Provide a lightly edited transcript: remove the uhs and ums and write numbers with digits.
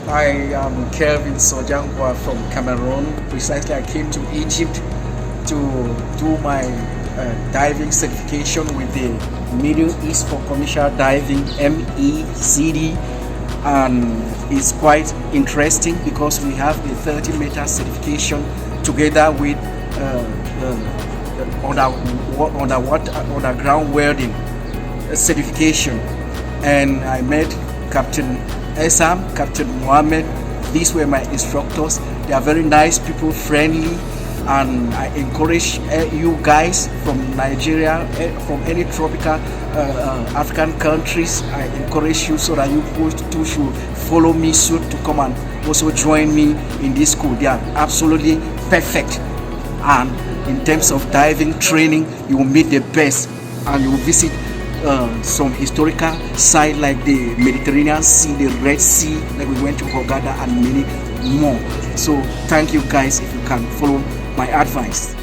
I am Kelvin from Cameroon. Precisely, I came to Egypt to do my diving certification with the Middle East for Commercial Diving (MECD), and it's quite interesting because we have the 30-meter certification together with underground welding certification, and I met Captain Esam, Captain Mohammed. These were my instructors. They are very nice people, friendly, and I encourage you guys from Nigeria, from any tropical African countries. I encourage you so that you too should follow me soon to come and also join me in this school. They are absolutely perfect, and in terms of diving training, you will meet the best, and you will visit some historical sites like the Mediterranean Sea, the Red Sea, like we went to Hurghada, and many more. So thank you guys if you can follow my advice.